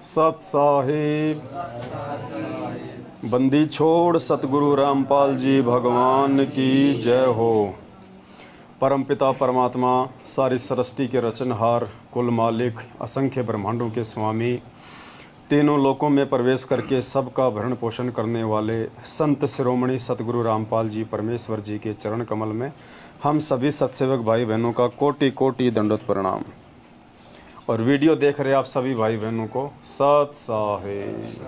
सत साहिब बंदी छोड़ सतगुरु रामपाल जी भगवान की जय हो। परमपिता परमात्मा सारी सृष्टि के रचनहार, कुल मालिक, असंख्य ब्रह्मांडों के स्वामी, तीनों लोकों में प्रवेश करके सबका भरण पोषण करने वाले संत शिरोमणि सतगुरु रामपाल जी परमेश्वर जी के चरण कमल में हम सभी सत्सेवक भाई बहनों का कोटि कोटि दंडवत प्रणाम। और वीडियो देख रहे आप सभी भाई बहनों को सत साहिब।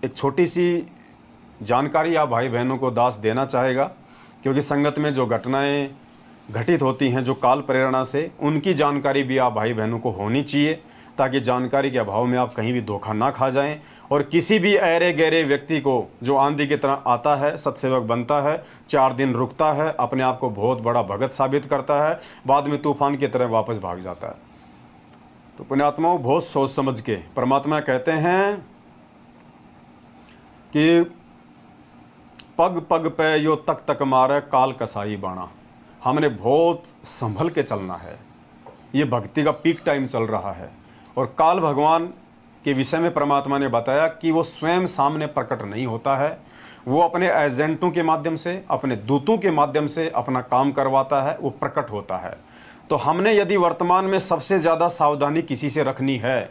एक छोटी सी जानकारी आप भाई बहनों को दास देना चाहेगा, क्योंकि संगत में जो घटनाएं घटित होती हैं जो काल प्रेरणा से, उनकी जानकारी भी आप भाई बहनों को होनी चाहिए, ताकि जानकारी के अभाव में आप कहीं भी धोखा ना खा जाएं। और किसी भी ऐरे गहरे व्यक्ति को जो आंधी की तरह आता है, सत्सेवक बनता है, 4 दिन रुकता है, अपने आप को बहुत बड़ा भगत साबित करता है, बाद में तूफान की तरह वापस भाग जाता है। तो पुण्यात्माओं, बहुत सोच समझ के परमात्मा कहते हैं कि पग पग पे यो तक तक मारे काल कसाई बाणा। हमने बहुत संभल के चलना है। ये भक्ति का पीक टाइम चल रहा है। और काल भगवान के विषय में परमात्मा ने बताया कि वो स्वयं सामने प्रकट नहीं होता है, वो अपने एजेंटों के माध्यम से, अपने दूतों के माध्यम से अपना काम करवाता है, वो प्रकट होता है। तो हमने यदि वर्तमान में सबसे ज़्यादा सावधानी किसी से रखनी है,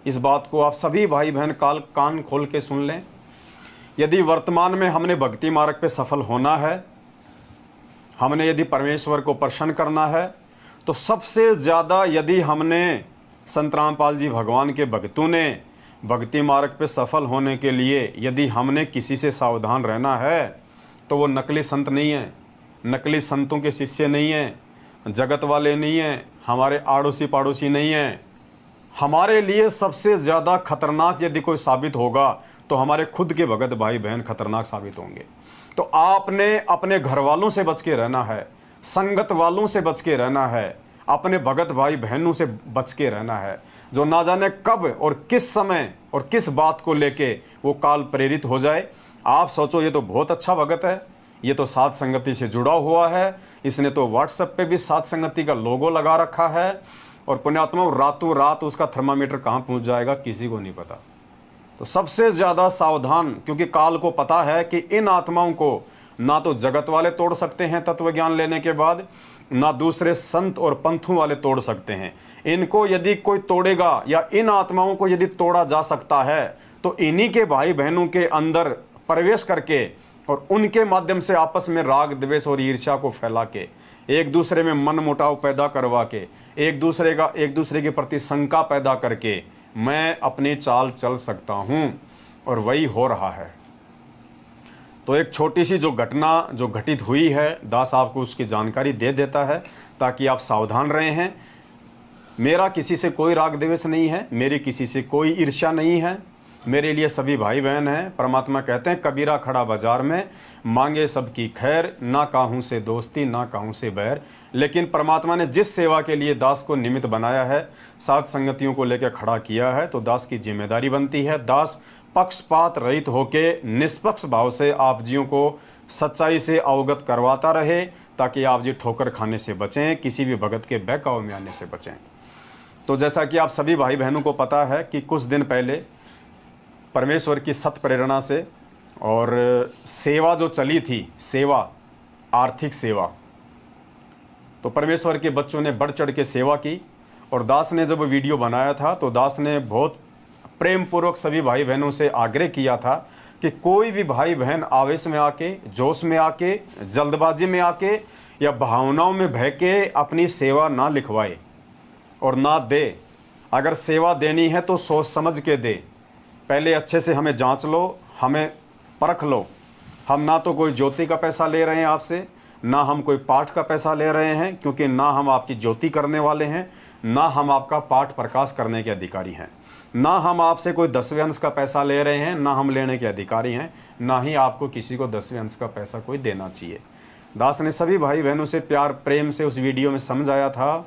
इस बात को आप सभी भाई बहन कान खोल के सुन लें। यदि वर्तमान में हमने भक्ति मार्ग पे सफल होना है, हमने यदि परमेश्वर को प्रसन्न करना है, तो सबसे ज़्यादा यदि हमने संत रामपाल जी भगवान के भक्तों ने भक्ति मार्ग पे सफल होने के लिए यदि हमने किसी से सावधान रहना है, तो वो नकली संत नहीं है, नकली संतों के शिष्य नहीं हैं, जगत वाले नहीं हैं, हमारे आड़ोसी पाड़ोसी नहीं हैं। हमारे लिए सबसे ज़्यादा खतरनाक यदि कोई साबित होगा तो हमारे खुद के भगत भाई बहन खतरनाक साबित होंगे। तो आपने अपने घर वालों से बच के रहना है, संगत वालों से बच के रहना है, अपने भगत भाई बहनों से बच के रहना है, जो ना जाने कब और किस समय और किस बात को लेके वो काल प्रेरित हो जाए। आप सोचो, ये तो बहुत अच्छा भगत है, ये तो साथ संगति से जुड़ा हुआ है, इसने तो व्हाट्सएप पे भी साथ संगति का लोगो लगा रखा है, और पुण्यात्मा रातों रात उसका थर्मामीटर कहाँ पहुँच जाएगा किसी को नहीं पता। तो सबसे ज़्यादा सावधान, क्योंकि काल को पता है कि इन आत्माओं को ना तो जगत वाले तोड़ सकते हैं तत्व ज्ञान लेने के बाद, ना दूसरे संत और पंथों वाले तोड़ सकते हैं। इनको यदि कोई तोड़ेगा या इन आत्माओं को यदि तोड़ा जा सकता है, तो इन्हीं के भाई बहनों के अंदर प्रवेश करके और उनके माध्यम से आपस में राग द्वेष और ईर्ष्या को फैला के, एक दूसरे में मन मुटाव पैदा करवा के, एक दूसरे के प्रति शंका पैदा करके मैं अपनी चाल चल सकता हूं, और वही हो रहा है। तो एक छोटी सी जो घटना जो घटित हुई है, दास आपको उसकी जानकारी दे देता है ताकि आप सावधान रहे हैं। मेरा किसी से कोई राग द्वेष नहीं है, मेरी किसी से कोई ईर्ष्या नहीं है, मेरे लिए सभी भाई बहन हैं। परमात्मा कहते हैं कबीरा खड़ा बाजार में, मांगे सबकी खैर, ना काहूँ से दोस्ती ना काहूँ से बैर। लेकिन परमात्मा ने जिस सेवा के लिए दास को निमित्त बनाया है, साथ संगतियों को लेकर खड़ा किया है, तो दास की जिम्मेदारी बनती है दास पक्षपात रहित होके निष्पक्ष भाव से आप जियों को सच्चाई से अवगत करवाता रहे, ताकि आप जी ठोकर खाने से बचें, किसी भी भगत के बहकावे में आने से बचें। तो जैसा कि आप सभी भाई बहनों को पता है कि कुछ दिन पहले परमेश्वर की सत प्रेरणा से और सेवा जो चली थी, सेवा, आर्थिक सेवा, तो परमेश्वर के बच्चों ने बढ़ चढ़ के सेवा की। और दास ने जब वीडियो बनाया था तो दास ने बहुत प्रेम पूर्वक सभी भाई बहनों से आग्रह किया था कि कोई भी भाई बहन आवेश में आके, जोश में आके, जल्दबाजी में आके या भावनाओं में बह के अपनी सेवा ना लिखवाए और ना दे। अगर सेवा देनी है तो सोच समझ के दे, पहले अच्छे से हमें जांच लो, हमें परख लो। हम ना तो कोई ज्योति का पैसा ले रहे हैं आपसे, ना हम कोई पाठ का पैसा ले रहे हैं, क्योंकि ना हम आपकी ज्योति करने वाले हैं, ना हम आपका पाठ प्रकाश करने के अधिकारी हैं, ना हम आपसे कोई 10वें अंश का पैसा ले रहे हैं, ना हम लेने के अधिकारी हैं, ना ही आपको किसी को 10वें अंश का पैसा कोई देना चाहिए। दास ने सभी भाई बहनों से प्यार प्रेम से उस वीडियो में समझाया था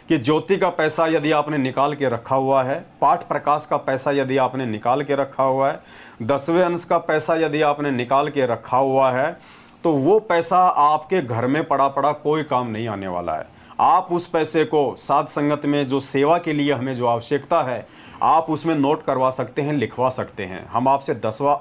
कि ज्योति का पैसा यदि आपने निकाल के रखा हुआ है, पाठ प्रकाश का पैसा यदि आपने निकाल के रखा हुआ है, 10वें अंश का पैसा यदि आपने निकाल के रखा हुआ है, तो वो पैसा आपके घर में पड़ा पड़ा कोई काम नहीं आने वाला है। आप उस पैसे को साध संगत में जो सेवा के लिए हमें जो आवश्यकता है, आप उसमें नोट करवा सकते हैं, लिखवा सकते हैं। हम आपसे 10वां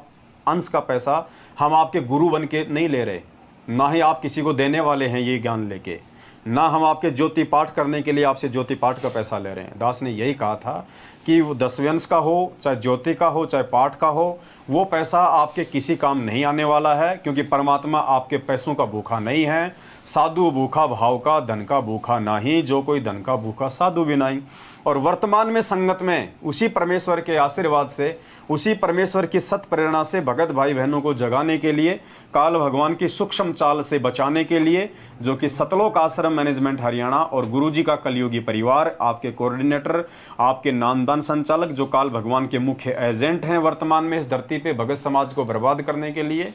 अंश का पैसा हम आपके गुरु बन के नहीं ले रहे, ना ही आप किसी को देने वाले हैं ये ज्ञान लेके, ना हम आपके ज्योति पाठ करने के लिए आपसे ज्योति पाठ का पैसा ले रहे हैं। दास ने यही कहा था कि वो 10वें अंश का हो, चाहे ज्योति का हो, चाहे पाठ का हो, वो पैसा आपके किसी काम नहीं आने वाला है, क्योंकि परमात्मा आपके पैसों का भूखा नहीं है। साधु भूखा भाव का, धन का भूखा नहीं, जो कोई धन का भूखा साधु भी नहीं। और वर्तमान में संगत में उसी परमेश्वर के आशीर्वाद से, उसी परमेश्वर की सत प्रेरणा से भगत भाई बहनों को जगाने के लिए, काल भगवान की सूक्ष्म चाल से बचाने के लिए, जो कि सतलोक आश्रम मैनेजमेंट हरियाणा और गुरुजी का कलयुगी परिवार, आपके कोऑर्डिनेटर, आपके नामदान संचालक, जो काल भगवान के मुख्य एजेंट हैं वर्तमान में इस धरती पे भगत समाज को बर्बाद करने के लिए,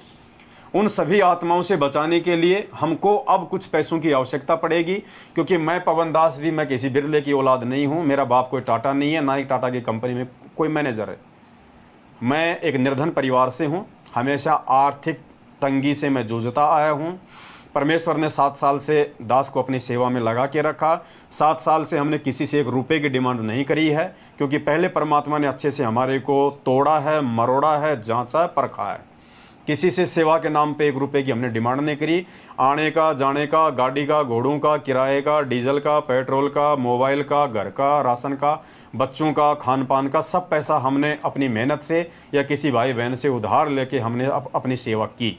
उन सभी आत्माओं से बचाने के लिए हमको अब कुछ पैसों की आवश्यकता पड़ेगी। क्योंकि मैं पवन दास भी, मैं किसी बिरले की औलाद नहीं हूँ, मेरा बाप कोई टाटा नहीं है, ना ही टाटा की कंपनी में कोई मैनेजर है। मैं एक निर्धन परिवार से हूँ, हमेशा आर्थिक तंगी से मैं जूझता आया हूँ। परमेश्वर ने 7 साल से दास को अपनी सेवा में लगा के रखा। 7 साल से हमने किसी से 1 रुपये की डिमांड नहीं करी है, क्योंकि पहले परमात्मा ने अच्छे से हमारे को तोड़ा है, मरोड़ा है, जांचा है, परखा है। किसी से सेवा के नाम पे 1 रुपये की हमने डिमांड नहीं करी। आने का, जाने का, गाड़ी का, घोड़ों का, किराए का, डीजल का, पेट्रोल का, मोबाइल का, घर का, राशन का, बच्चों का, खान पान का, सब पैसा हमने अपनी मेहनत से या किसी भाई बहन से उधार लेके हमने अपनी सेवा की।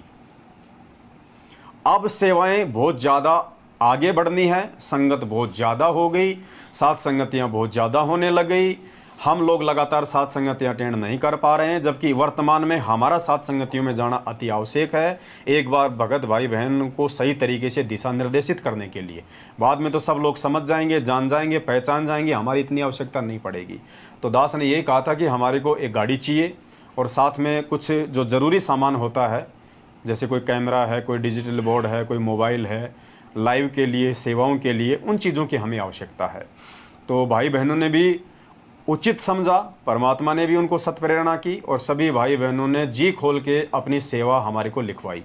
अब सेवाएं बहुत ज़्यादा आगे बढ़नी है, संगत बहुत ज़्यादा हो गई, साथ संगतियाँ बहुत ज़्यादा होने लग गई। हम लोग लगातार साथ संगतियाँ अटेंड नहीं कर पा रहे हैं, जबकि वर्तमान में हमारा साथ संगतियों में जाना अति आवश्यक है, एक बार भगत भाई बहन को सही तरीके से दिशा निर्देशित करने के लिए। बाद में तो सब लोग समझ जाएंगे, जान जाएंगे, पहचान जाएंगे, हमारी इतनी आवश्यकता नहीं पड़ेगी। तो दास ने यही कहा था कि हमारे को एक गाड़ी चाहिए और साथ में कुछ जो ज़रूरी सामान होता है, जैसे कोई कैमरा है, कोई डिजिटल बोर्ड है, कोई मोबाइल है, लाइव के लिए, सेवाओं के लिए, उन चीज़ों की हमें आवश्यकता है। तो भाई बहनों ने भी उचित समझा, परमात्मा ने भी उनको सत्प्रेरणा की और सभी भाई बहनों ने जी खोल के अपनी सेवा हमारे को लिखवाई।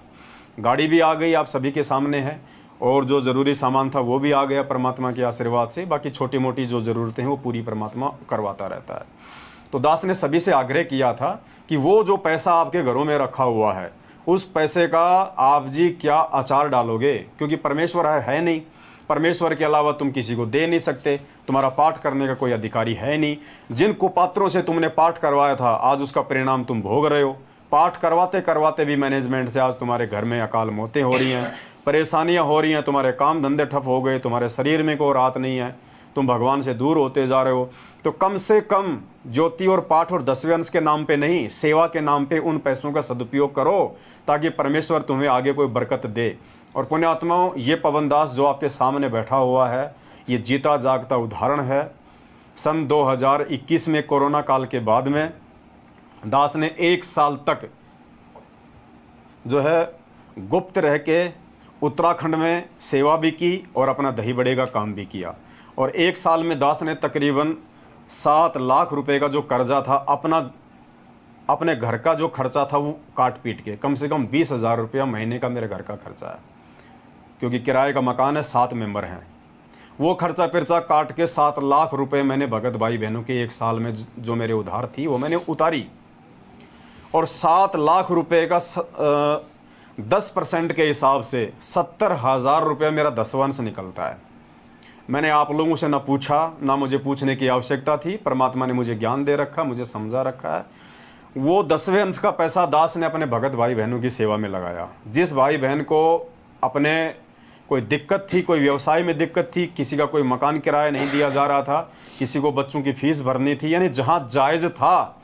गाड़ी भी आ गई, आप सभी के सामने है, और जो ज़रूरी सामान था वो भी आ गया परमात्मा के आशीर्वाद से। बाकी छोटी मोटी जो ज़रूरतें हैं वो पूरी परमात्मा करवाता रहता है। तो दास ने सभी से आग्रह किया था कि वो जो पैसा आपके घरों में रखा हुआ है, उस पैसे का आप जी क्या अचार डालोगे, क्योंकि परमेश्वर है नहीं, परमेश्वर के अलावा तुम किसी को दे नहीं सकते, तुम्हारा पाठ करने का कोई अधिकारी है नहीं। जिन कुपात्रों से तुमने पाठ करवाया था, आज उसका परिणाम तुम भोग रहे हो। पाठ करवाते करवाते भी मैनेजमेंट से आज तुम्हारे घर में अकाल मौतें हो रही हैं, परेशानियां हो रही हैं, तुम्हारे काम धंधे ठप हो गए, तुम्हारे शरीर में कोई राहत नहीं है, तुम भगवान से दूर होते जा रहे हो। तो कम से कम ज्योति और पाठ और 10वें अंश के नाम पे नहीं, सेवा के नाम पे उन पैसों का सदुपयोग करो, ताकि परमेश्वर तुम्हें आगे कोई बरकत दे। और पुण्यात्माओं, ये पवन दास जो आपके सामने बैठा हुआ है, ये जीता जागता उदाहरण है। सन 2021 में कोरोना काल के बाद में दास ने 1 साल तक जो है गुप्त रह के उत्तराखंड में सेवा भी की और अपना दही बड़े का काम भी किया। और 1 साल में दास ने तकरीबन 7 लाख रुपए का जो कर्जा था, अपने घर का जो खर्चा था वो काट पीट के, कम से कम 20,000 रुपया महीने का मेरे घर का खर्चा है, क्योंकि किराए का मकान है, 7 मेंबर हैं। वो खर्चा पिर्चा काट के 7 लाख रुपए मैंने भगत भाई बहनों के 1 साल में जो मेरे उधार थी वो मैंने उतारी। और 7 लाख रुपए का 10% के हिसाब से 70,000 रुपया मेरा 10वां अंश निकलता है। मैंने आप लोगों से ना पूछा, ना मुझे पूछने की आवश्यकता थी, परमात्मा ने मुझे ज्ञान दे रखा, मुझे समझा रखा है। वो 10वें अंश का पैसा दास ने अपने भगत भाई बहनों की सेवा में लगाया। जिस भाई बहन को अपने कोई दिक्कत थी, कोई व्यवसाय में दिक्कत थी, किसी का कोई मकान किराया नहीं दिया जा रहा था, किसी को बच्चों की फीस भरनी थी, यानी जहाँ जायज़ था,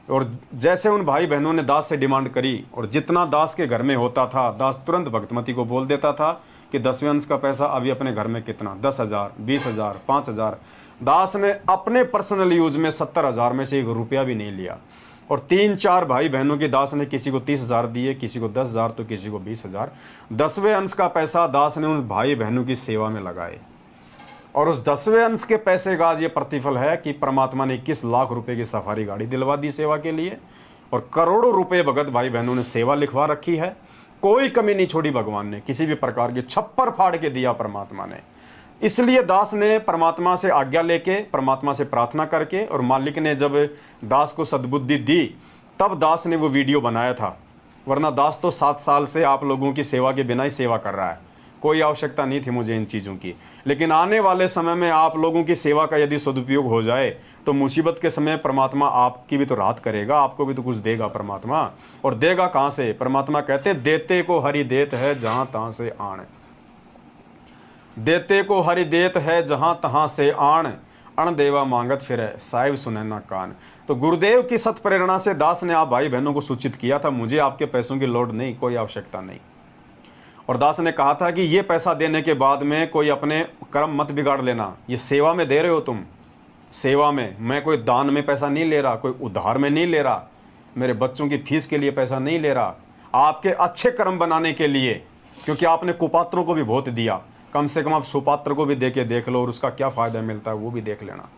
और जैसे उन भाई बहनों ने दास से डिमांड करी और जितना दास के घर में होता था, दास तुरंत भक्तमती को बोल देता था कि 10वें अंश का पैसा अभी अपने घर में कितना, 10,000, 20,000, 5,000। दास ने अपने पर्सनल यूज में 70,000 में से 1 रुपया भी नहीं लिया। और 3-4 भाई बहनों की दास ने किसी को 30,000 दिए, किसी को 10,000, तो किसी को 20,000। 10वें अंश का पैसा दास ने उन भाई बहनों की सेवा में लगाए। और उस 10वें अंश के पैसे का आज ये प्रतिफल है कि परमात्मा ने 21 लाख रुपए की सफारी गाड़ी दिलवा दी सेवा के लिए, और करोड़ों रुपए भगत भाई बहनों ने सेवा लिखवा रखी है। कोई कमी नहीं छोड़ी भगवान ने, किसी भी प्रकार की छप्पर फाड़ के दिया परमात्मा ने। इसलिए दास ने परमात्मा से आज्ञा लेके, परमात्मा से प्रार्थना करके, और मालिक ने जब दास को सद्बुद्धि दी तब दास ने वो वीडियो बनाया था। वरना दास तो 7 साल से आप लोगों की सेवा के बिना ही सेवा कर रहा है, कोई आवश्यकता नहीं थी मुझे इन चीज़ों की। लेकिन आने वाले समय में आप लोगों की सेवा का यदि सदुपयोग हो जाए तो मुसीबत के समय परमात्मा आपकी भी तो राहत करेगा, आपको भी तो कुछ देगा परमात्मा। और देगा कहाँ से? परमात्मा कहते देते को हरि देत है जहाँ तहाँ से आण, देते को हरि देत है जहाँ तहाँ से आण, अण देवा मांगत फिरे साहिब सुने ना कान। तो गुरुदेव की सत प्रेरणा से दास ने आप भाई बहनों को सूचित किया था, मुझे आपके पैसों की लोड नहीं, कोई आवश्यकता नहीं। और दास ने कहा था कि ये पैसा देने के बाद में कोई अपने कर्म मत बिगाड़ लेना, ये सेवा में दे रहे हो तुम, सेवा में। मैं कोई दान में पैसा नहीं ले रहा, कोई उधार में नहीं ले रहा, मेरे बच्चों की फीस के लिए पैसा नहीं ले रहा, आपके अच्छे कर्म बनाने के लिए। क्योंकि आपने कुपात्रों को भी बहुत दिया, कम से कम आप सुपात्र को भी दे के देख लो और उसका क्या फ़ायदा मिलता है वो भी देख लेना।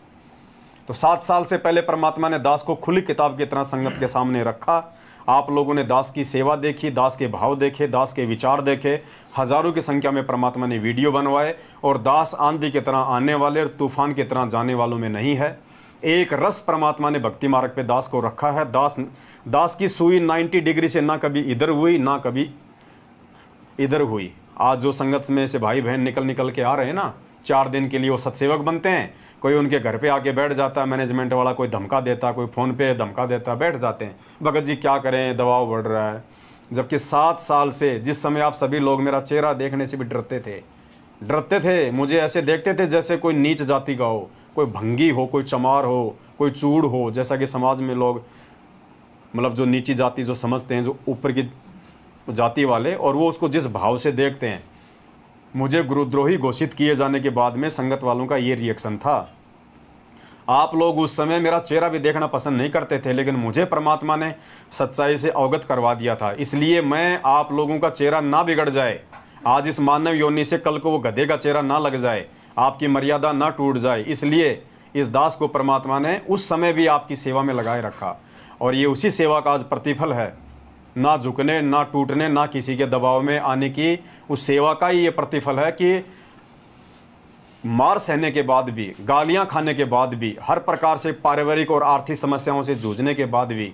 तो 7 साल से पहले परमात्मा ने दास को खुली किताब की तरह संगत के सामने रखा। आप लोगों ने दास की सेवा देखी, दास के भाव देखे, दास के विचार देखे, हजारों की संख्या में परमात्मा ने वीडियो बनवाए। और दास आंधी की तरह आने वाले और तूफान की तरह जाने वालों में नहीं है। एक रस परमात्मा ने भक्ति मार्ग पे दास को रखा है। दास की सुई 90 डिग्री से ना कभी इधर हुई ना कभी इधर हुई। आज जो संगत में से भाई बहन निकल के आ रहे हैं ना, 4 दिन के लिए वो सत्सेवक बनते हैं, कोई उनके घर पे आके बैठ जाता है, मैनेजमेंट वाला कोई धमका देता, कोई फ़ोन पे धमका देता, बैठ जाते हैं, भगत जी क्या करें, दबाव बढ़ रहा है। जबकि 7 साल से, जिस समय आप सभी लोग मेरा चेहरा देखने से भी डरते थे, मुझे ऐसे देखते थे जैसे कोई नीच जाति का हो, कोई भंगी हो, कोई चमार हो, कोई चूड़ हो, जैसा कि समाज में लोग मतलब जो नीची जाति जो समझते हैं, जो ऊपर की जाति वाले, और वो उसको जिस भाव से देखते हैं। मुझे गुरुद्रोही घोषित किए जाने के बाद में संगत वालों का ये रिएक्शन था। आप लोग उस समय मेरा चेहरा भी देखना पसंद नहीं करते थे, लेकिन मुझे परमात्मा ने सच्चाई से अवगत करवा दिया था। इसलिए मैं आप लोगों का चेहरा ना बिगड़ जाए, आज इस मानव योनि से कल को वो गधे का चेहरा ना लग जाए, आपकी मर्यादा ना टूट जाए, इसलिए इस दास को परमात्मा ने उस समय भी आपकी सेवा में लगाए रखा। और ये उसी सेवा का आज प्रतिफल है, ना झुकने, ना टूटने, ना किसी के दबाव में आने की उस सेवा का ही ये प्रतिफल है कि मार सहने के बाद भी, गालियां खाने के बाद भी, हर प्रकार से पारिवारिक और आर्थिक समस्याओं से जूझने के बाद भी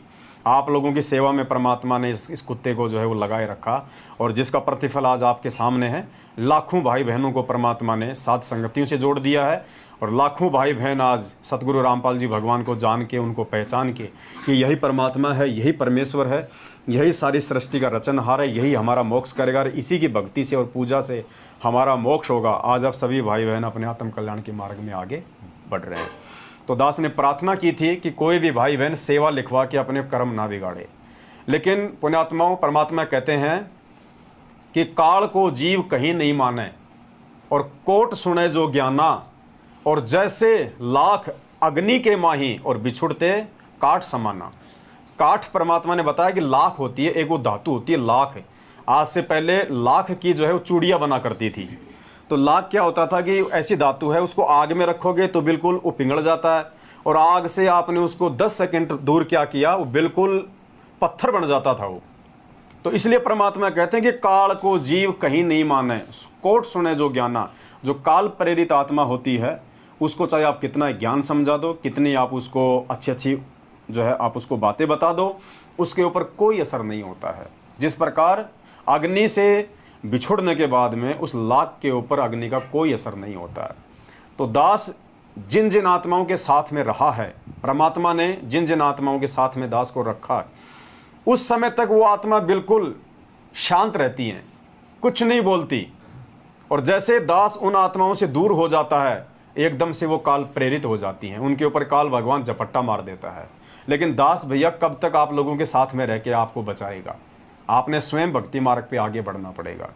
आप लोगों की सेवा में परमात्मा ने इस कुत्ते को जो है वो लगाए रखा। और जिसका प्रतिफल आज आपके सामने है। लाखों भाई बहनों को परमात्मा ने साथ संगतियों से जोड़ दिया है, और लाखों भाई बहन आज सतगुरु रामपाल जी भगवान को जान के, उनको पहचान के कि यही परमात्मा है, यही परमेश्वर है, यही सारी सृष्टि का रचनहार है, यही हमारा मोक्ष करेगा, और इसी की भक्ति से और पूजा से हमारा मोक्ष होगा। आज आप सभी भाई बहन अपने आत्म कल्याण के मार्ग में आगे बढ़ रहे हैं। तो दास ने प्रार्थना की थी कि कोई भी भाई बहन सेवा लिखवा के अपने कर्म ना बिगाड़े। लेकिन पुण्यात्माओं, परमात्मा कहते हैं कि काल को जीव कहीं नहीं माने, और कोट सुने जो ज्ञाना, और जैसे लाख अग्नि के माही, और बिछुड़ते काठ समाना। काठ परमात्मा ने बताया कि लाख होती है, एक वो धातु होती है लाख। आज से पहले लाख की जो है वो चूड़ियाँ बना करती थी। तो लाख क्या होता था कि ऐसी धातु है, उसको आग में रखोगे तो बिल्कुल वो पिघल जाता है, और आग से आपने उसको 10 सेकंड दूर क्या किया, वो बिल्कुल पत्थर बन जाता था वो। तो इसलिए परमात्मा कहते हैं कि काल को जीव कहीं नहीं माने, कोट सुने जो ज्ञाना। जो काल प्रेरित आत्मा होती है, उसको चाहे आप कितना ज्ञान समझा दो, कितनी आप उसको अच्छी जो है आप उसको बातें बता दो, उसके ऊपर कोई असर नहीं होता है। जिस प्रकार अग्नि से बिछुड़ने के बाद में उस लाख के ऊपर अग्नि का कोई असर नहीं होता है। तो दास जिन जिन आत्माओं के साथ में रहा है, परमात्मा ने जिन जिन आत्माओं के साथ में दास को रखा, उस समय तक वो आत्मा बिल्कुल शांत रहती हैं, कुछ नहीं बोलती। और जैसे दास उन आत्माओं से दूर हो जाता है, एकदम से वो काल प्रेरित हो जाती हैं, उनके ऊपर काल भगवान झपट्टा मार देता है। लेकिन दास भैया कब तक आप लोगों के साथ में रह के आपको बचाएगा? आपने स्वयं भक्ति मार्ग पे आगे बढ़ना पड़ेगा।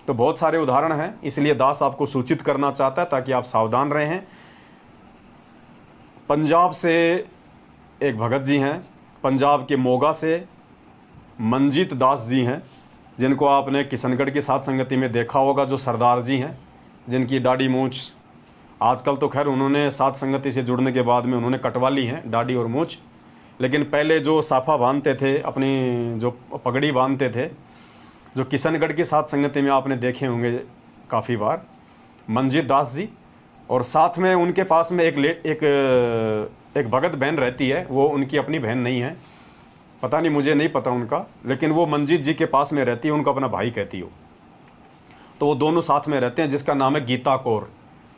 तो बहुत सारे उदाहरण हैं, इसलिए दास आपको सूचित करना चाहता है ताकि आप सावधान रहें। पंजाब से एक भगत जी हैं, पंजाब के मोगा से मंजीत दास जी हैं, जिनको आपने किशनगढ़ की साथ संगति में देखा होगा, जो सरदार जी हैं, जिनकी दाढ़ी मूछ, आजकल तो खैर उन्होंने साथ संगति से जुड़ने के बाद में उन्होंने कटवा ली है दाढ़ी और मूछ, लेकिन पहले जो साफा बांधते थे, अपनी जो पगड़ी बांधते थे, जो किशनगढ़ की साथ संगति में आपने देखे होंगे काफ़ी बार, मंजीत दास जी, और साथ में उनके पास में एक भगत बहन रहती है, वो उनकी अपनी बहन नहीं है, पता नहीं, मुझे नहीं पता उनका, लेकिन वो मंजीत जी के पास में रहती है, उनका अपना भाई कहती हो। तो वो दोनों साथ में रहते हैं, जिसका नाम है गीता कौर,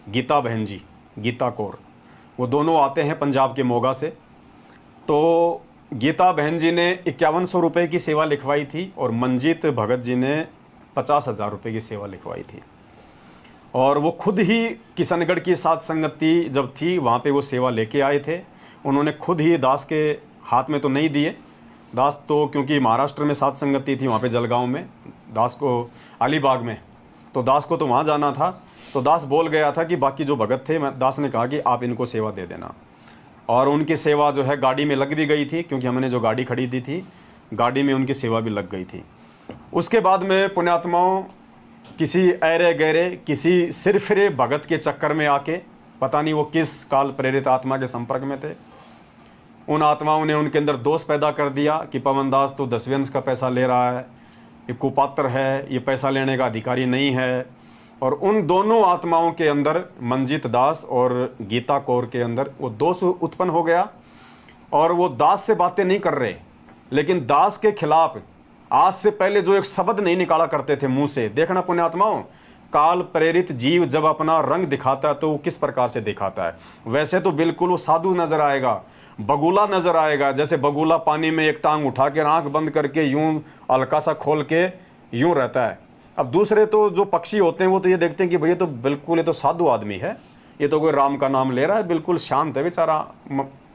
गीता बहन जी, गीता कौर। वो दोनों आते हैं पंजाब के मोगा से। तो गीता बहन जी ने 5100 रुपये की सेवा लिखवाई थी और मंजीत भगत जी ने 50,000 रुपये की सेवा लिखवाई थी। और वो खुद ही किशनगढ़ की साध संगति जब थी, वहाँ पे वो सेवा लेके आए थे। उन्होंने खुद ही दास के हाथ में तो नहीं दिए, दास तो क्योंकि महाराष्ट्र में साध संगति थी, वहाँ पे जलगांव में, दास को अलीबाग में, तो दास को तो वहाँ जाना था। तो दास बोल गया था कि बाकी जो भगत थे, दास ने कहा कि आप इनको सेवा दे देना। और उनकी सेवा जो है गाड़ी में लग भी गई थी, क्योंकि हमने जो गाड़ी खरीदी थी, गाड़ी में उनकी सेवा भी लग गई थी। उसके बाद में पुण्यात्माओं किसी ऐरे गहरे, किसी सिरफिरे भगत के चक्कर में आके, पता नहीं वो किस काल प्रेरित आत्मा के संपर्क में थे, उन आत्माओं ने उनके अंदर दोष पैदा कर दिया कि पवन दास तो 10वें अंश का पैसा ले रहा है, ये कुपात्र है, ये पैसा लेने का अधिकारी नहीं है। और उन दोनों आत्माओं के अंदर, मंजीत दास और गीता कौर के अंदर, वो दोष उत्पन्न हो गया। और वो दास से बातें नहीं कर रहे, लेकिन दास के खिलाफ आज से पहले जो एक शब्द नहीं निकाला करते थे मुंह से। देखना पुण्यात्माओं, काल प्रेरित जीव जब अपना रंग दिखाता है तो वो किस प्रकार से दिखाता है। वैसे तो बिल्कुल वो साधु नजर आएगा, बगुला नजर आएगा, जैसे बगुला पानी में एक टांग उठा के आंख बंद करके यूं हल्का सा खोल के यूं रहता है। अब दूसरे तो जो पक्षी होते हैं वो तो ये देखते हैं कि भैया तो बिल्कुल ये तो साधु आदमी है, ये तो कोई राम का नाम ले रहा है, बिल्कुल शांत है बेचारा,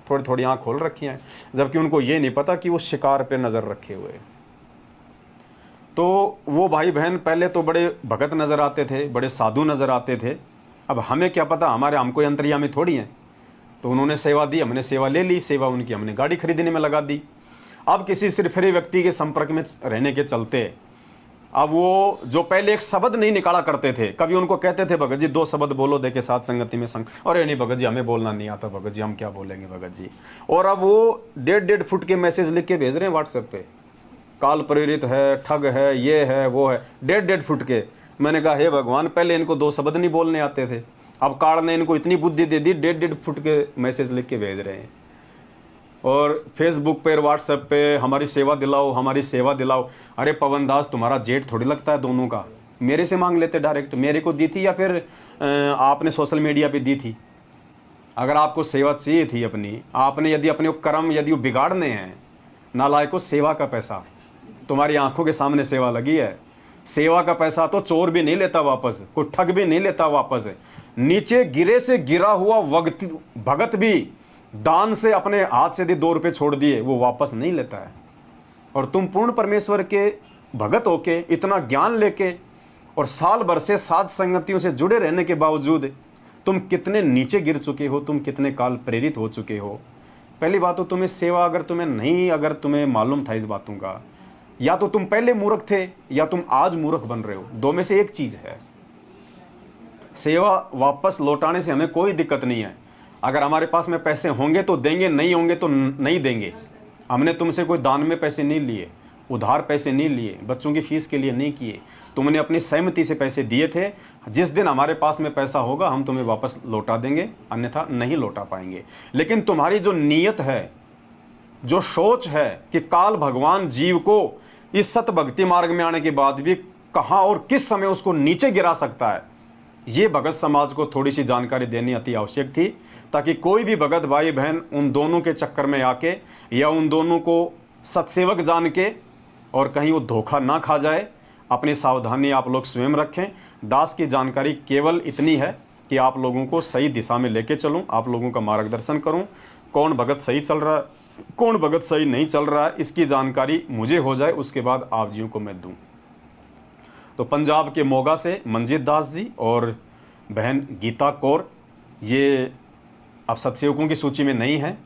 थोड़ी थोड़ी आंख खोल रखी हैं, जबकि उनको ये नहीं पता कि वो शिकार पे नजर रखे हुए। तो वो भाई बहन पहले तो बड़े भगत नजर आते थे, बड़े साधु नजर आते थे। अब हमें क्या पता, हमको अंतर्यामी थोड़ी हैं। तो उन्होंने सेवा दी, हमने सेवा ले ली, सेवा उनकी हमने गाड़ी खरीदने में लगा दी। अब किसी सिरफिरे व्यक्ति के संपर्क में रहने के चलते, अब वो जो पहले एक शब्द नहीं निकाला करते थे, कभी उनको कहते थे भगत जी 2 शब्द बोलो देखे साथ संगति में संग, अरे नहीं भगत जी हमें बोलना नहीं आता, भगत जी हम क्या बोलेंगे भगत जी। और अब वो 1.5 फुट के मैसेज लिख के भेज रहे हैं व्हाट्सएप पे, काल प्रेरित है, ठग है, ये है वो है, 1.5 फुट के। मैंने कहा हे भगवान, पहले इनको 2 शब्द नहीं बोलने आते थे, अब काल ने इनको इतनी बुद्धि दे दी, 1.5 फुट के मैसेज लिख के भेज रहे हैं। और फेसबुक पे, व्हाट्सएप पे हमारी सेवा दिलाओ, हमारी सेवा दिलाओ। अरे पवन दास तुम्हारा जेठ थोड़ी लगता है दोनों का, मेरे से मांग लेते डायरेक्ट, मेरे को दी थी या फिर आपने सोशल मीडिया पे दी थी। अगर आपको सेवा चाहिए थी अपनी, आपने यदि अपने कर्म यदि बिगाड़ने हैं, नालायकों, सेवा का पैसा तुम्हारी आंखों के सामने सेवा लगी है। सेवा का पैसा तो चोर भी नहीं लेता वापस, कोई ठग भी नहीं लेता वापस। नीचे गिरे से गिरा हुआ भगत भी दान से अपने हाथ से 2 रुपए छोड़ दिए, वो वापस नहीं लेता है। और तुम पूर्ण परमेश्वर के भगत होके, इतना ज्ञान लेके और साल भर से साध संगतियों से जुड़े रहने के बावजूद तुम कितने नीचे गिर चुके हो, तुम कितने काल प्रेरित हो चुके हो। पहली बात तो तुम्हें सेवा अगर तुम्हें मालूम था इस बातों का, या तो तुम पहले मूर्ख थे या तुम आज मूर्ख बन रहे हो, 2 में से एक चीज है। सेवा वापस लौटाने से हमें कोई दिक्कत नहीं है। अगर हमारे पास में पैसे होंगे तो देंगे, नहीं होंगे तो नहीं देंगे। हमने तुमसे कोई दान में पैसे नहीं लिए, उधार पैसे नहीं लिए, बच्चों की फीस के लिए नहीं किए। तुमने अपनी सहमति से पैसे दिए थे। जिस दिन हमारे पास में पैसा होगा हम तुम्हें वापस लौटा देंगे, अन्यथा नहीं लौटा पाएंगे। लेकिन तुम्हारी जो नीयत है, जो सोच है कि काल भगवान जीव को इस सत भक्ति मार्ग में आने के बाद भी कहाँ और किस समय उसको नीचे गिरा सकता है, ये भगत समाज को थोड़ी सी जानकारी देनी अति आवश्यक थी, ताकि कोई भी भगत भाई बहन उन दोनों के चक्कर में आके या उन दोनों को सत्सेवक जान के और कहीं वो धोखा ना खा जाए। अपनी सावधानी आप लोग स्वयं रखें। दास की जानकारी केवल इतनी है कि आप लोगों को सही दिशा में लेके चलूं, आप लोगों का मार्गदर्शन करूं। कौन भगत सही चल रहा है, कौन भगत सही नहीं चल रहा है, इसकी जानकारी मुझे हो जाए, उसके बाद आप जियों को मैं दूं। तो पंजाब के मोगा से मंजीत दास जी और बहन गीता कौर, ये अब सत्सेवकों की सूची में नहीं है।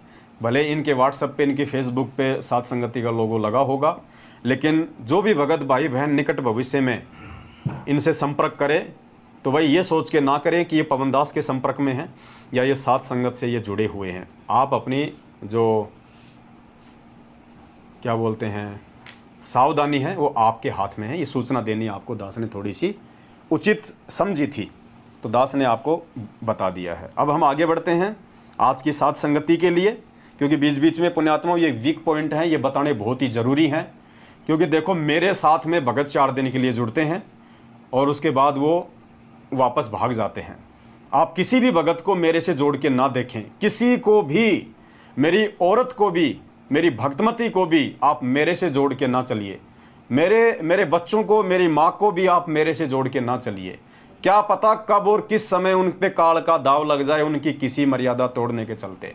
भले इनके व्हाट्सएप पे, इनके फेसबुक पे साध संगति का लोगो लगा होगा, लेकिन जो भी भगत भाई बहन निकट भविष्य में इनसे संपर्क करे तो भाई ये सोच के ना करें कि ये पवन दास के संपर्क में है या ये साध संगत से ये जुड़े हुए हैं। आप अपनी जो क्या बोलते हैं सावधानी है वो आपके हाथ में है। ये सूचना देनी आपको दास ने थोड़ी सी उचित समझी थी। तो दास ने आपको बता दिया है। अब हम आगे बढ़ते हैं आज की साथ संगति के लिए, क्योंकि बीच बीच में पुण्यात्माओं ये वीक पॉइंट हैं, ये बताने बहुत ही ज़रूरी हैं। क्योंकि देखो मेरे साथ में भगत 4 दिन के लिए जुड़ते हैं और उसके बाद वो वापस भाग जाते हैं। आप किसी भी भगत को मेरे से जोड़ के ना देखें, किसी को भी, मेरी औरत को भी, मेरी भक्तमती को भी आप मेरे से जोड़ के ना चलिए। मेरे बच्चों को, मेरी माँ को भी आप मेरे से जोड़ के ना चलिए। क्या पता कब और किस समय उन पे काल का दाव लग जाए, उनकी किसी मर्यादा तोड़ने के चलते।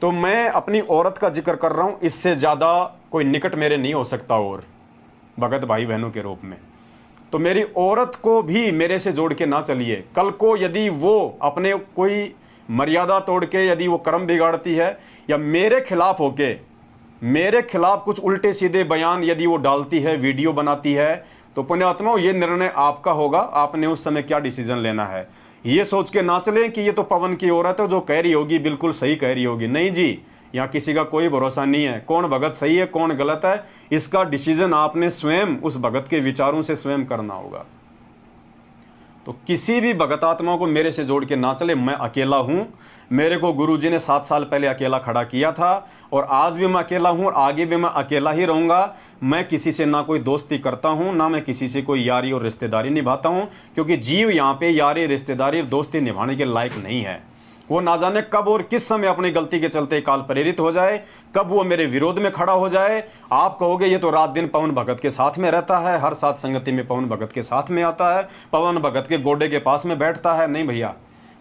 तो मैं अपनी औरत का जिक्र कर रहा हूँ, इससे ज़्यादा कोई निकट मेरे नहीं हो सकता और भगत भाई बहनों के रूप में। तो मेरी औरत को भी मेरे से जोड़ के ना चलिए। कल को यदि वो अपने कोई मर्यादा तोड़ के यदि वो कर्म बिगाड़ती है या मेरे खिलाफ होके, मेरे खिलाफ कुछ उल्टे सीधे बयान यदि वो डालती है, वीडियो बनाती है, तो पुण्यात्माओं ये निर्णय आपका होगा। आपने उस समय क्या डिसीजन लेना है, ये सोच के ना चलें कि ये तो पवन की औरत है, जो कह रही होगी बिल्कुल सही कह रही होगी। नहीं जी, यहाँ किसी का कोई भरोसा नहीं है। कौन भगत सही है, कौन गलत है, इसका डिसीजन आपने स्वयं उस भगत के विचारों से स्वयं करना होगा। तो किसी भी भगतात्मा को मेरे से जोड़ के ना चले। मैं अकेला हूँ, मेरे को गुरुजी ने 7 साल पहले अकेला खड़ा किया था और आज भी मैं अकेला हूँ और आगे भी मैं अकेला ही रहूँगा। मैं किसी से ना कोई दोस्ती करता हूँ, ना मैं किसी से कोई यारी और रिश्तेदारी निभाता हूँ, क्योंकि जीव यहाँ पे यारी, रिश्तेदारी और दोस्ती निभाने के लायक नहीं है। वो ना जाने कब और किस समय अपनी गलती के चलते काल प्रेरित हो जाए, कब वो मेरे विरोध में खड़ा हो जाए। आप कहोगे ये तो रात दिन पवन भगत के साथ में रहता है, हर साथ संगति में पवन भगत के साथ में आता है, पवन भगत के गोडे के पास में बैठता है। नहीं भैया,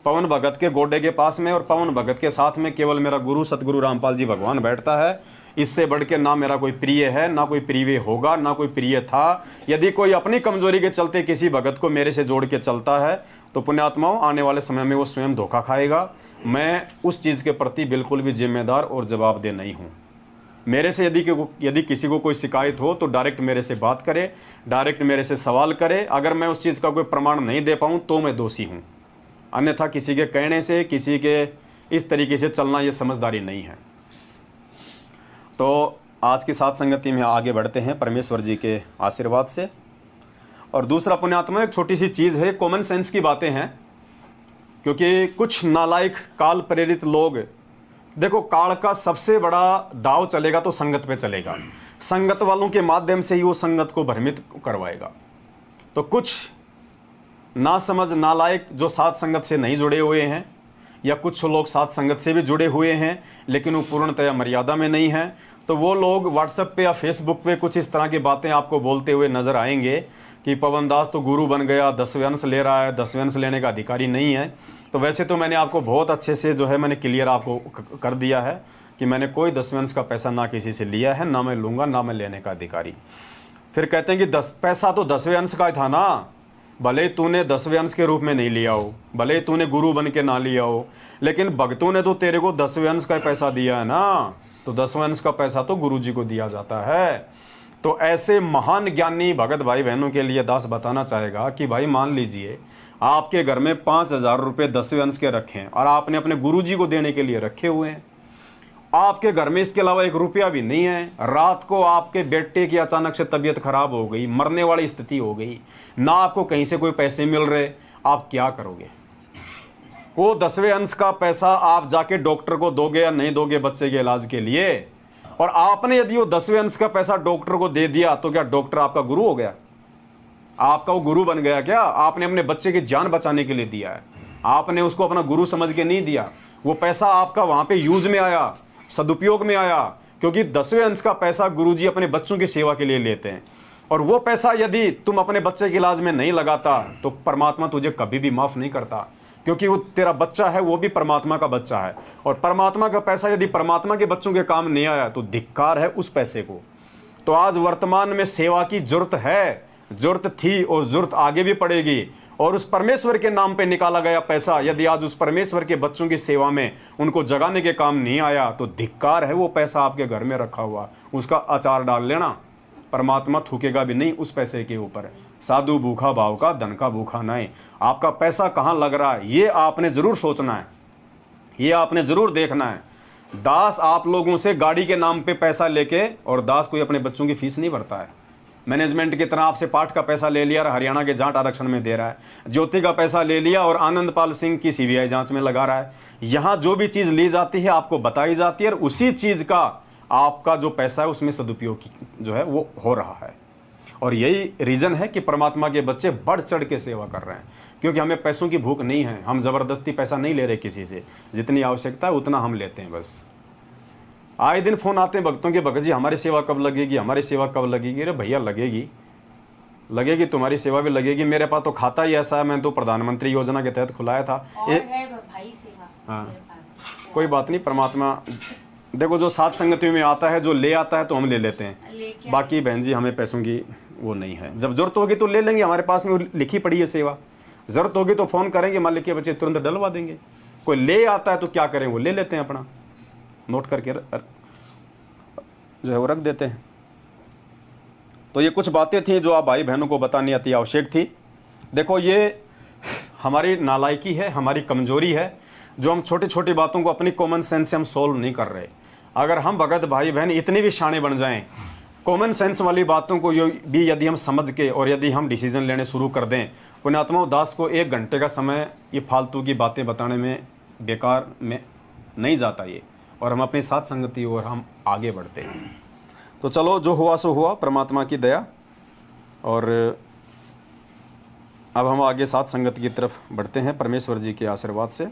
पवन भगत के गोडे के पास में और पवन भगत के साथ में केवल मेरा गुरु सतगुरु रामपाल जी भगवान बैठता है। इससे बढ़ के ना मेरा कोई प्रिय है, ना कोई प्रिय होगा, ना कोई प्रिय था। यदि कोई अपनी कमजोरी के चलते किसी भगत को मेरे से जोड़ के चलता है तो पुण्यात्माओं आने वाले समय में वो स्वयं धोखा खाएगा। मैं उस चीज़ के प्रति बिल्कुल भी जिम्मेदार और जवाबदेह नहीं हूँ। मेरे से यदि किसी को कोई शिकायत हो तो डायरेक्ट मेरे से बात करे, डायरेक्ट मेरे से सवाल करे। अगर मैं उस चीज़ का कोई प्रमाण नहीं दे पाऊँ तो मैं दोषी हूँ, अन्यथा किसी के कहने से, किसी के इस तरीके से चलना ये समझदारी नहीं है। तो आज की साथ संगति में आगे बढ़ते हैं परमेश्वर जी के आशीर्वाद से। और दूसरा पुण्यात्मा एक छोटी सी चीज़ है, कॉमन सेंस की बातें हैं, क्योंकि कुछ नालायक काल प्रेरित लोग, देखो काल का सबसे बड़ा दाव चलेगा तो संगत पे चलेगा। संगत वालों के माध्यम से ही वो संगत को भ्रमित करवाएगा। तो कुछ ना समझ नालायक जो साथ संगत से नहीं जुड़े हुए हैं, या कुछ लोग साथ संगत से भी जुड़े हुए हैं लेकिन वो पूर्णतया मर्यादा में नहीं है, तो वो लोग व्हाट्सएप पे या फेसबुक पे कुछ इस तरह की बातें आपको बोलते हुए नजर आएंगे कि पवन दास तो गुरु बन गया, 10वें अंश ले रहा है, 10वें अंश लेने का अधिकारी नहीं है। तो वैसे तो मैंने आपको बहुत अच्छे से जो है मैंने क्लियर आपको कर दिया है कि मैंने कोई 10वें अंश का पैसा ना किसी से लिया है, ना मैं लूँगा, ना मैं लेने का अधिकारी। फिर कहते हैं कि पैसा तो 10वें अंश का ही था ना, भले तूने 10वें अंश के रूप में नहीं लिया हो, भले तूने गुरु बन के ना लिया हो, लेकिन भक्तों ने तो तेरे को 10वें अंश का पैसा दिया है ना, तो 10वें अंश का पैसा तो गुरु जी को दिया जाता है। तो ऐसे महान ज्ञानी भगत भाई बहनों के लिए दास बताना चाहेगा कि भाई मान लीजिए आपके घर में 5,000 रुपये 10वें अंश के रखे हैं और आपने अपने गुरु जी को देने के लिए रखे हुए हैं। आपके घर में इसके अलावा 1 रुपया भी नहीं है। रात को आपके बेटे की अचानक से तबीयत खराब हो गई, मरने वाली स्थिति हो गई, ना आपको कहीं से कोई पैसे मिल रहे, आप क्या करोगे? वो 10वें अंश का पैसा आप जाके डॉक्टर को दोगे या नहीं दोगे बच्चे के इलाज के लिए? और आपने यदि वो 10वें अंश का पैसा डॉक्टर को दे दिया तो क्या डॉक्टर आपका गुरु हो गया? आपका वो गुरु बन गया क्या? आपने अपने बच्चे की जान बचाने के लिए दिया है, आपने उसको अपना गुरु समझ के नहीं दिया। वो पैसा आपका वहां पे यूज में आया, सदुपयोग में आया, क्योंकि 10वें अंश का पैसा गुरुजी अपने बच्चों की सेवा के लिए लेते हैं। और वो पैसा यदि तुम अपने बच्चे के इलाज में नहीं लगाता तो परमात्मा तुझे कभी भी माफ नहीं करता, क्योंकि वो तेरा बच्चा है, वो भी परमात्मा का बच्चा है। और परमात्मा का पैसा यदि परमात्मा के बच्चों के काम नहीं आया तो धिक्कार है उस पैसे को। तो आज वर्तमान में सेवा की जरूरत है, जरूरत थी और जरूरत आगे भी पड़ेगी। और उस परमेश्वर के नाम पे निकाला गया पैसा यदि आज उस परमेश्वर के बच्चों की सेवा में उनको जगाने के काम नहीं आया तो धिक्कार है वो पैसा आपके घर में रखा हुआ, उसका अचार डाल लेना। परमात्मा थूकेगा भी नहीं उस पैसे के ऊपर। साधु भूखा भाव का, धन का भूखा नहीं। आपका पैसा कहाँ लग रहा है ये आपने जरूर सोचना है, ये आपने जरूर देखना है। दास आप लोगों से गाड़ी के नाम पे पैसा लेके, और दास कोई अपने बच्चों की फीस नहीं भरता है, मैनेजमेंट की तरह आपसे पाठ का पैसा ले लिया और हरियाणा के जाट आरक्षण में दे रहा है, ज्योति का पैसा ले लिया और आनंदपाल सिंह की सीबीआई जांच में लगा रहा है। यहाँ जो भी चीज़ ली जाती है आपको बताई जाती है और उसी चीज़ का आपका जो पैसा है उसमें सदुपयोग जो है वो हो रहा है। और यही रीज़न है कि परमात्मा के बच्चे बढ़ चढ़ के सेवा कर रहे हैं, क्योंकि हमें पैसों की भूख नहीं है। हम ज़बरदस्ती पैसा नहीं ले रहे किसी से, जितनी आवश्यकता है उतना हम लेते हैं बस। आए दिन फ़ोन आते हैं भक्तों के, भगत जी हमारी सेवा कब लगेगी, हमारी सेवा कब लगेगी। अरे भैया लगेगी, तुम्हारी सेवा भी लगेगी। मेरे पास तो खाता ही ऐसा है, मैं तो प्रधानमंत्री योजना के तहत खुलाया था। हाँ, कोई बात नहीं, परमात्मा देखो जो साथ संगतियों में आता है, जो ले आता है तो हम ले लेते हैं। बाकी बहन जी हमें पैसों की वो नहीं है, जब जरूरत होगी तो ले लेंगे, हमारे पास में लिखी पड़ी है सेवा। जरूरत होगी तो फ़ोन करेंगे, मालिक के बच्चे तुरंत डलवा देंगे। कोई ले आता है तो क्या करें, वो ले लेते हैं, अपना नोट करके जो है वो रख देते हैं। तो ये कुछ बातें थी जो आप भाई बहनों को बतानी अति आवश्यक थी। देखो ये हमारी नालायकी है, हमारी कमजोरी है, जो हम छोटी छोटी बातों को अपनी कॉमन सेंस से हम सोल्व नहीं कर रहे। अगर हम भगत भाई बहन इतने भी शाणे बन जाएं, कॉमन सेंस वाली बातों को भी यदि हम समझ के और यदि हम डिसीजन लेने शुरू कर दें, पुण्यात्मा उदास को 1 घंटे का समय ये फालतू की बातें बताने में बेकार में नहीं जाता ये, और हम अपनी साथ संगति और हम आगे बढ़ते हैं। तो चलो जो हुआ सो हुआ, परमात्मा की दया। और अब हम आगे साथ संगति की तरफ बढ़ते हैं परमेश्वर जी के आशीर्वाद से।